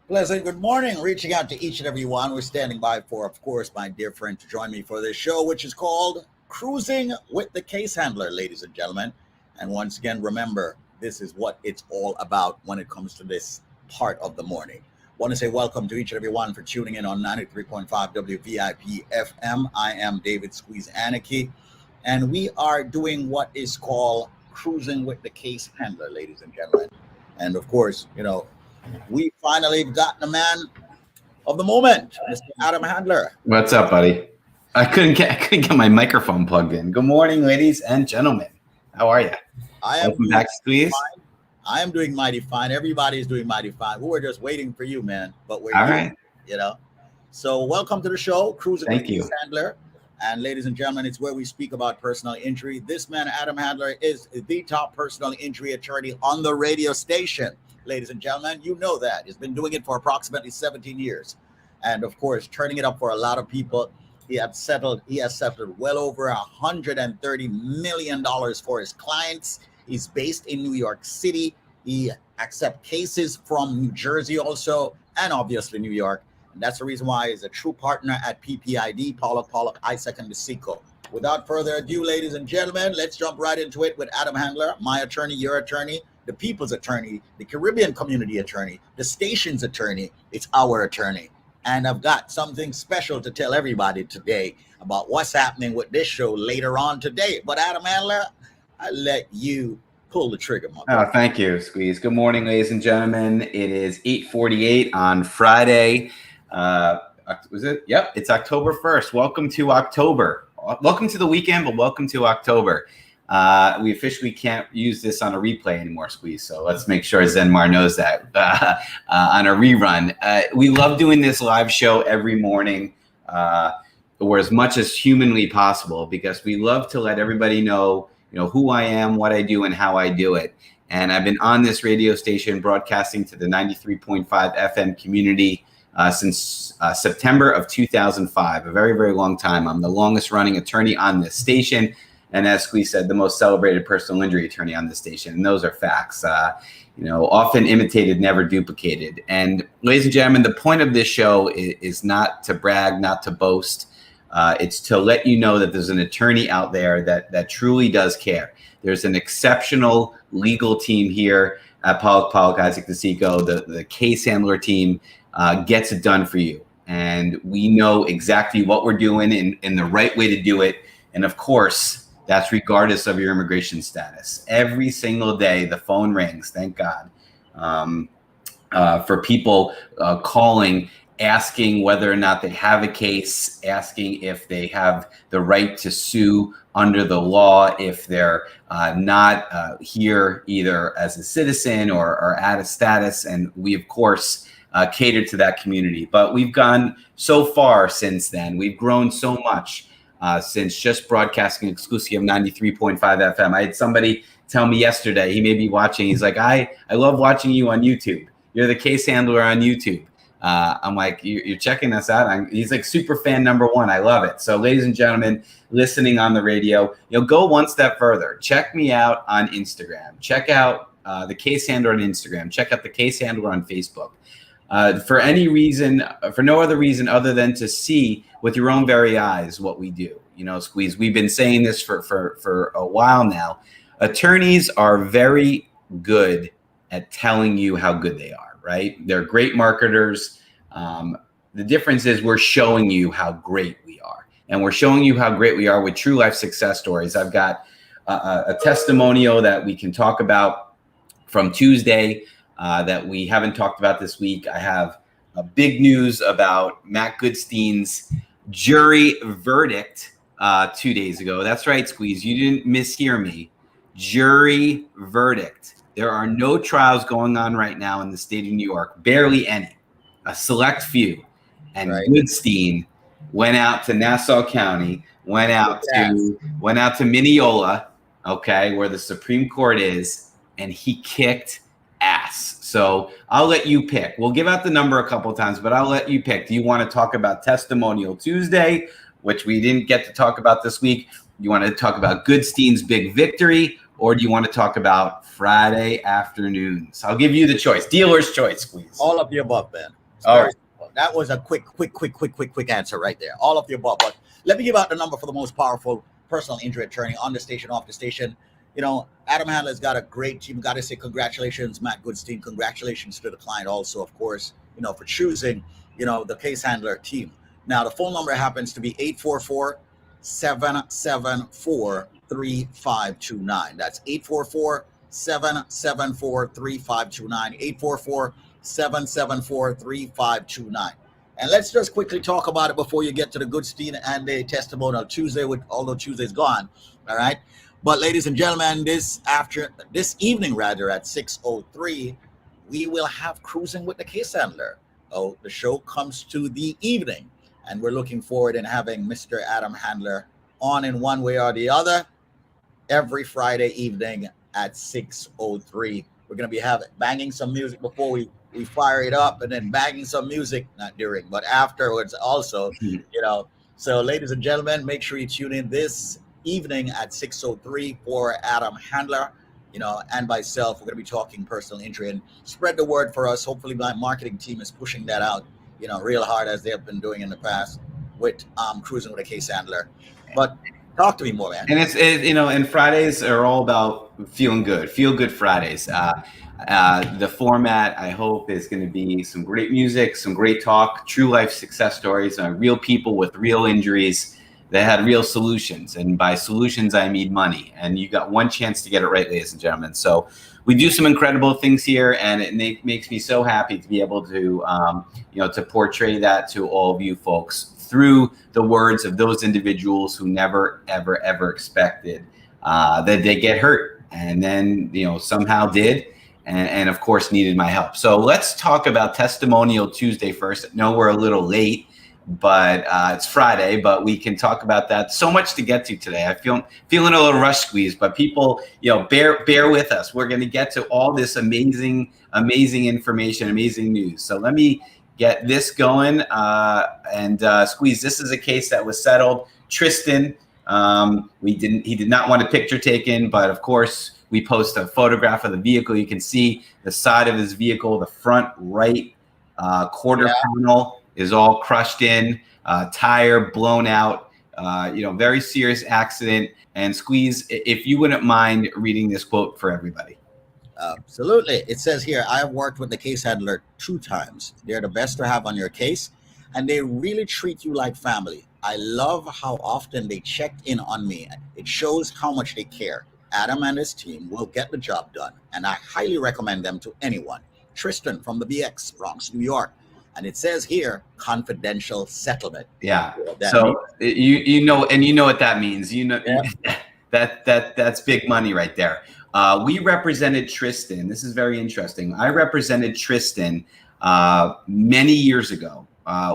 Pleasant good morning. Reaching out to each and every one. We're standing by for, of course, my dear friend to join me for this show, which is called Cruising with the Case Handler, ladies and gentlemen. And once again, remember, this is what it's all about when it comes to this part of the morning. Want to say welcome to each and every one for tuning in on 93.5 WVIP FM. I am David Squeeze Anarchy, and we are doing what is called Cruising with the Case Handler, ladies and gentlemen. And of course, we finally got the man of the moment, Mr. Adam Handler. What's up, buddy? I couldn't get my microphone plugged in. Good morning, ladies and gentlemen. How are you? Welcome back, Squeeze. I am doing mighty fine. Everybody's doing mighty fine. We were just waiting for you, man. But we're all here, right. So welcome to the show, Cruising with Thank you. Handler. And ladies and gentlemen, it's where we speak about personal injury. This man, Adam Handler, is the top personal injury attorney on the radio station. Ladies and gentlemen, you know that. He's been doing it for approximately 17 years. And of course, turning it up for a lot of people. He has settled well over $130 million for his clients. He's based in New York City. He accepts cases from New Jersey also, and obviously New York. And that's the reason why he's a true partner at PPID, Pollock, Isaac, and DeSico. Without further ado, ladies and gentlemen, let's jump right into it with Adam Handler, my attorney, your attorney, the people's attorney, the Caribbean community attorney, the station's attorney. It's our attorney. And I've got something special to tell everybody today about what's happening with this show later on today. But Adam Handler, I let you pull the trigger, my brother. Oh, thank you, Squeeze. Good morning, ladies and gentlemen. It is 8:48 on Friday. Was it? Yep, it's October 1st. Welcome to October. Welcome to the weekend, but welcome to October. We officially can't use this on a replay anymore, Squeeze. So let's make sure Zenmar knows that on a rerun. We love doing this live show every morning, or as much as humanly possible, because we love to let everybody know, who I am, what I do, and how I do it. And I've been on this radio station broadcasting to the 93.5 FM community since September of 2005, a very, very long time. I'm the longest running attorney on this station. And as Squeeze said, the most celebrated personal injury attorney on the station. And those are facts, often imitated, never duplicated. And ladies and gentlemen, the point of this show is not to brag, not to boast. It's to let you know that there's an attorney out there that truly does care. There's an exceptional legal team here at Pollock, Isaac, DeSico. The case handler team gets it done for you. And we know exactly what we're doing and the right way to do it. And of course, that's regardless of your immigration status. Every single day, the phone rings, thank God, for people calling, asking whether or not they have a case, asking if they have the right to sue under the law, if they're not here either as a citizen or out of status. And we, of course, cater to that community. But we've gone so far since then. We've grown so much. Since just broadcasting exclusively of 93.5 FM. I had somebody tell me yesterday, he may be watching, he's like, I love watching you on YouTube. You're the case handler on YouTube. I'm like, you're checking us out? He's like, super fan number one. I love it. So ladies and gentlemen, listening on the radio, go one step further. Check me out on Instagram. Check out the case handler on Instagram. Check out the case handler on Facebook. For no other reason other than to see with your own very eyes what we do. Squeeze, we've been saying this for a while now. Attorneys are very good at telling you how good they are, right? They're great marketers. The difference is we're showing you how great we are. And we're showing you how great we are with true life success stories. I've got a testimonial that we can talk about from Tuesday that we haven't talked about this week. I have big news about Matt Goodstein's jury verdict 2 days ago. That's right, Squeeze. You didn't mishear me. Jury verdict. There are no trials going on right now in the state of New York. Barely any. A select few. And right. Goodstein went out to Nassau County, went out to Mineola, okay, where the Supreme Court is, and he kicked ass. So I'll let you pick. We'll give out the number a couple of times, but I'll let you pick. Do you want to talk about Testimonial Tuesday, which we didn't get to talk about this week? You want to talk about Goodstein's big victory, or do you want to talk about Friday afternoons? I'll give you the choice. Dealer's choice, Squeeze. All of the above, man. All right. That was a quick answer right there. All of the above. But let me give out the number for the most powerful personal injury attorney on the station, off the station. You know, Adam Handler's got a great team. Got to say congratulations, Matt Goodstein. Congratulations to the client also, of course, you know, for choosing, you know, the case handler team. Now, the phone number happens to be 844-774-3529. That's 844-774-3529. 844-774-3529. And let's just quickly talk about it before you get to the Goodstein and the testimonial Tuesday, although Tuesday's gone. All right. But ladies and gentlemen, this evening at 6:03, we will have Cruising with the Case Handler. Oh, the show comes to the evening, and we're looking forward in having Mr. Adam Handler on in one way or the other every Friday evening at 6:03. We're going to be banging some music before we fire it up, and then banging some music, not during, but afterwards also, you know. So ladies and gentlemen, make sure you tune in this evening at 6:03 for Adam Handler, you know, and myself. We're going to be talking personal injury, and spread the word for us. Hopefully my marketing team is pushing that out, you know, real hard as they have been doing in the past with Cruising with a Case Handler. But talk to me more, man. And it's you know, and Fridays are all about feeling good. Feel good Fridays. The format, I hope, is going to be some great music, some great talk, true life success stories, real people with real injuries that had real solutions. And by solutions, I mean money. And you got one chance to get it right, ladies and gentlemen. So we do some incredible things here, and it makes me so happy to be able to, you know, to portray that to all of you folks through the words of those individuals who never, ever, ever expected that they get hurt, and then, you know, somehow did, and of course needed my help. So let's talk about Testimonial Tuesday first. I know we're a little late, but it's Friday, but we can talk about that. So much to get to today. I feeling a little rush squeeze, but people, you know, bear with us. We're going to get to all this amazing information, amazing news. So let me get this going, and Squeeze. This is a case that was settled. Tristan, he did not want a picture taken, but of course we post a photograph of the vehicle. You can see the side of his vehicle, the front right quarter panel is all crushed in, tire blown out, you know, very serious accident. And Squeeze, if you wouldn't mind reading this quote for everybody. Absolutely. It says here, I have worked with the case handler 2 times. They're the best to have on your case, and they really treat you like family. I love how often they checked in on me. It shows how much they care. Adam and his team will get the job done, and I highly recommend them to anyone. Tristan from the BX, Bronx, New York. And it says here, confidential settlement. Yeah. So you know, and you know what that means. You know, that's big money right there. We represented Tristan. This is very interesting. I represented Tristan many years ago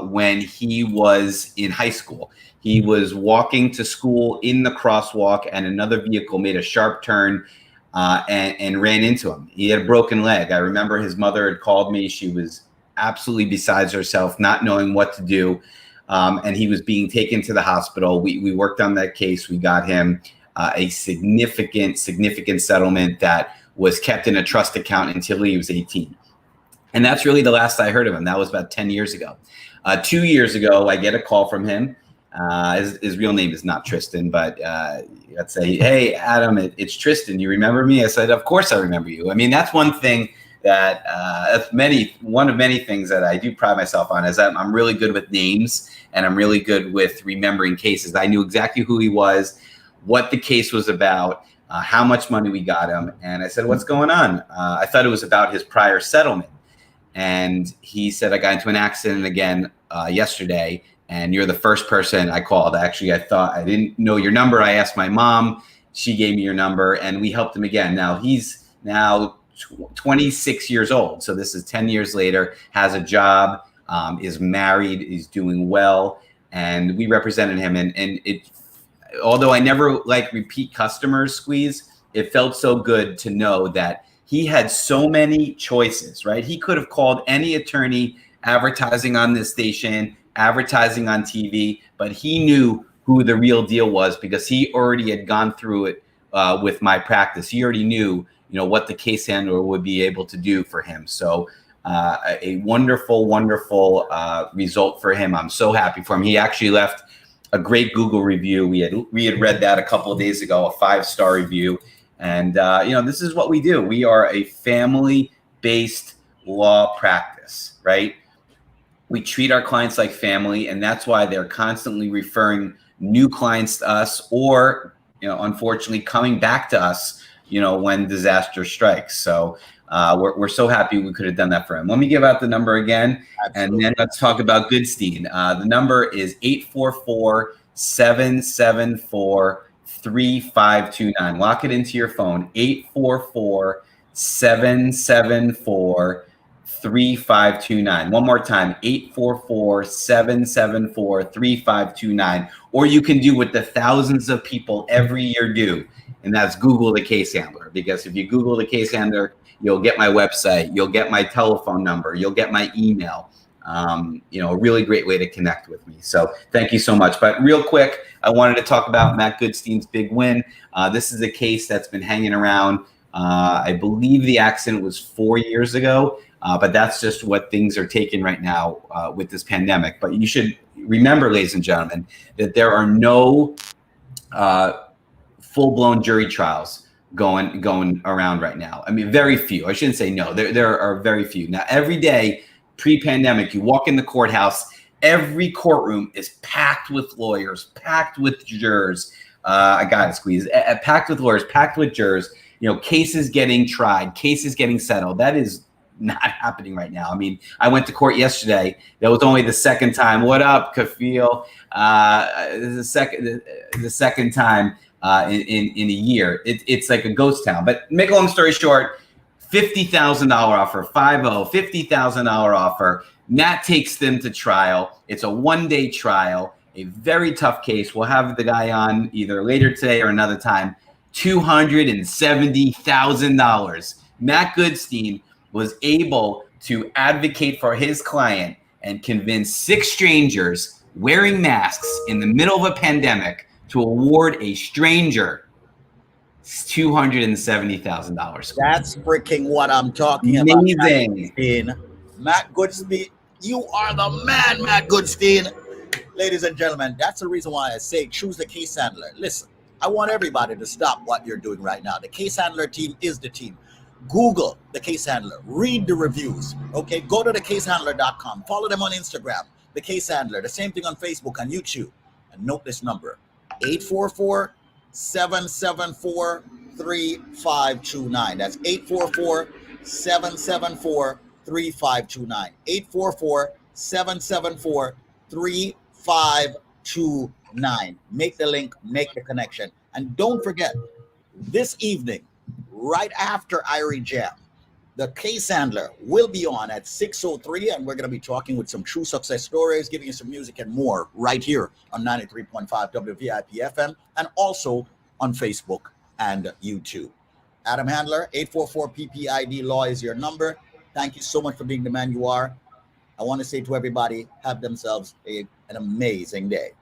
when he was in high school. He was walking to school in the crosswalk, and another vehicle made a sharp turn and ran into him. He had a broken leg. I remember his mother had called me. She was absolutely besides herself, not knowing what to do. And he was being taken to the hospital. We worked on that case. We got him a significant settlement that was kept in a trust account until he was 18. And that's really the last I heard of him. That was about 10 years ago. 2 years ago, I get a call from him. His real name is not Tristan, but let's say, hey, Adam, it's Tristan. You remember me? I said, of course I remember you. I mean, that's one thing that one of many things that I do pride myself on, is that I'm really good with names, and I'm really good with remembering cases. I knew exactly who he was, what the case was about, how much money we got him. And I said, what's going on? I thought it was about his prior settlement. And he said, I got into an accident again yesterday, and you're the first person I called. Actually, I didn't know your number. I asked my mom. She gave me your number, and we helped him again. Now he's 26 years old. So this is 10 years later, has a job, is married, is doing well. And we represented him. And it, although I never like repeat customers, Squeeze, it felt so good to know that he had so many choices, right? He could have called any attorney advertising on this station, advertising on TV, but he knew who the real deal was because he already had gone through it with my practice. He already knew, what the case handler would be able to do for him. So a wonderful, wonderful result for him. I'm so happy for him. He actually left a great Google review. We had read that a couple of days ago, a 5-star review. And this is what we do. We are a family-based law practice, right? We treat our clients like family, and that's why they're constantly referring new clients to us, or unfortunately coming back to us, when disaster strikes. So we're so happy we could have done that for him. Let me give out the number again. Absolutely. And then let's talk about Goodstein. The number is 844-774-3529. Lock it into your phone, 844-774-3529. One more time, 844-774-3529. Or you can do what the thousands of people every year do, and that's Google the case handler. Because if you Google the case handler, you'll get my website, you'll get my telephone number, you'll get my email. A really great way to connect with me. So thank you so much. But real quick, I wanted to talk about Matt Goodstein's big win. This is a case that's been hanging around. I believe the accident was 4 years ago, but that's just what things are taking right now with this pandemic. But you should remember, ladies and gentlemen, that there are no full-blown jury trials going around right now. I mean, very few. I shouldn't say no. There are very few. Now, every day pre-pandemic, you walk in the courthouse, every courtroom is packed with lawyers, packed with jurors. I got to squeeze. Packed with lawyers, packed with jurors. Cases getting tried, cases getting settled. That is not happening right now. I mean, I went to court yesterday. That was only the second time. What up, Kafil? The second time in a year. It's like a ghost town. But make a long story short, $50,000 offer, $50,000 offer. Nat takes them to trial. It's a one-day trial, a very tough case. We'll have the guy on either later today or another time. $270,000. Matt Goodstein was able to advocate for his client and convince 6 strangers wearing masks in the middle of a pandemic to award a stranger $270,000. That's freaking what I'm talking about. Amazing. Matt Goodstein, you are the man, Matt Goodstein. Ladies and gentlemen, that's the reason why I say choose the case handler. Listen, I want everybody to stop what you're doing right now. The case handler team is the team. Google the case handler. Read the reviews. Okay, go to thecasehandler.com. Follow them on Instagram. The Case Handler. The same thing on Facebook and YouTube. And note this number, 844-774-3529. That's 844-774-3529. 844-774-3529. Make the link, make the connection. And don't forget, this evening, right after Irie Jam, the Case Handler will be on at 6:03, and we're going to be talking with some true success stories, giving you some music and more right here on 93.5 WVIP FM and also on Facebook and YouTube. Adam Handler, 844-PPID Law is your number. Thank you so much for being the man you are. I want to say to everybody, have themselves an amazing day.